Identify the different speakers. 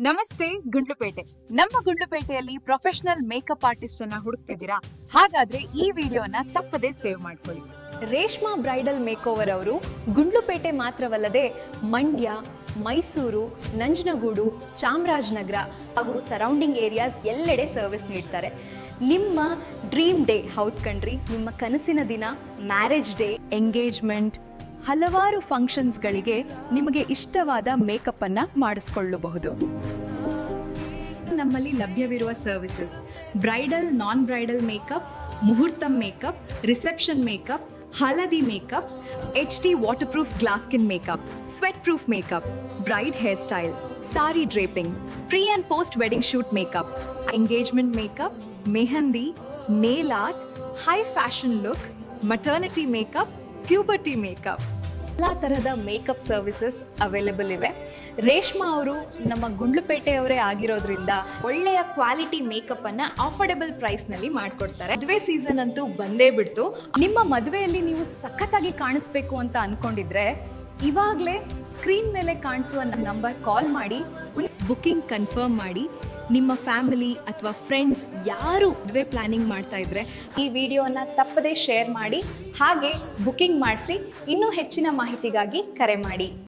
Speaker 1: ನಮಸ್ತೆ ಗುಂಡ್ಲುಪೇಟೆ. ನಮ್ಮ ಗುಂಡ್ಲುಪೇಟೆಯಲ್ಲಿ professional makeup artist ಅನ್ನ ಹುಡುಕ್ತಿದ್ದೀರಾ? ಹಾಗಾದ್ರೆ ಈ ವಿಡಿಯೋನ ತಪ್ಪದೇ ಸೇವ್ ಮಾಡ್ಕೊಳ್ಳಿ.
Speaker 2: ರೇಷ್ಮಾ ಬ್ರೈಡಲ್ ಮೇಕೋವರ್ ಅವರು ಗುಂಡ್ಲುಪೇಟೆ ಮಾತ್ರವಲ್ಲದೆ ಮಂಡ್ಯ, ಮೈಸೂರು, ನಂಜನಗೂಡು, ಚಾಮರಾಜನಗರ ಹಾಗೂ ಸರೌಂಡಿಂಗ್ ಏರಿಯಾಸ್ ಎಲ್ಲೆಡೆ ಸರ್ವಿಸ್ ನೀಡ್ತಾರೆ. ನಿಮ್ಮ ಡ್ರೀಮ್ ಡೇ, ಹೌದು ಕಣ್ರಿ, ನಿಮ್ಮ ಕನಸಿನ ದಿನ, ಮ್ಯಾರೇಜ್ ಡೇ, ಎಂಗೇಜ್ಮೆಂಟ್, ಹಲವಾರು ಫಂಕ್ಷನ್ಸ್ಗಳಿಗೆ ನಿಮಗೆ ಇಷ್ಟವಾದ ಮೇಕಪ್ ಅನ್ನ ಮಾಡಿಸ್ಕೊಳ್ಳಬಹುದು. ನಮ್ಮಲ್ಲಿ ಲಭ್ಯವಿರುವ services: bridal, non bridal makeup, ಮುಹೂರ್ತ ಮೇಕಪ್, ರಿಸೆಪ್ಷನ್ ಮೇಕಪ್, ಹಳದಿ makeup, HD water proof glass skin makeup, sweat proof makeup, bride hair style, sari draping, pre and post wedding shoot makeup, engagement makeup, mehndi, nail art, high fashion look, maternity makeup, puberty makeup, ಎಲ್ಲ ತರಹದ makeup services available ಇವೆ. ರೇಷ್ಮಾ ಅವರು ನಮ್ಮ ಗುಂಡ್ಲುಪೇಟೆಯವರೇ ಆಗಿರೋದ್ರಿಂದ ಒಳ್ಳೆಯ quality makeup ಅನ್ನ affordable price ನಲ್ಲಿ ಮಾಡ್ಕೊಡ್ತಾರೆ. ಮದುವೆ ಸೀಸನ್ ಅಂತೂ ಬಂದೇ ಬಿಡ್ತು. ನಿಮ್ಮ ಮದುವೆಯಲ್ಲಿ ನೀವು ಸಖತ್ತಾಗಿ ಕಾಣಿಸ್ಬೇಕು ಅಂತ ಅನ್ಕೊಂಡಿದ್ರೆ ಇವಾಗಲೇ ಸ್ಕ್ರೀನ್ ಮೇಲೆ ಕಾಣಿಸುವ ನಂಬರ್ ಕಾಲ್ ಮಾಡಿ ಬುಕಿಂಗ್ ಕನ್ಫರ್ಮ್ ಮಾಡಿ. ನಿಮ್ಮ ಫ್ಯಾಮಿಲಿ ಅಥವಾ ಫ್ರೆಂಡ್ಸ್ ಯಾರು ಮದುವೆ ಪ್ಲಾನಿಂಗ್ ಮಾಡ್ತಾ ಇದ್ರೆ ಈ ವಿಡಿಯೋನ ತಪ್ಪದೇ ಶೇರ್ ಮಾಡಿ, ಹಾಗೆ ಬುಕಿಂಗ್ ಮಾಡಿಸಿ. ಇನ್ನೂ ಹೆಚ್ಚಿನ ಮಾಹಿತಿಗಾಗಿ ಕರೆ ಮಾಡಿ.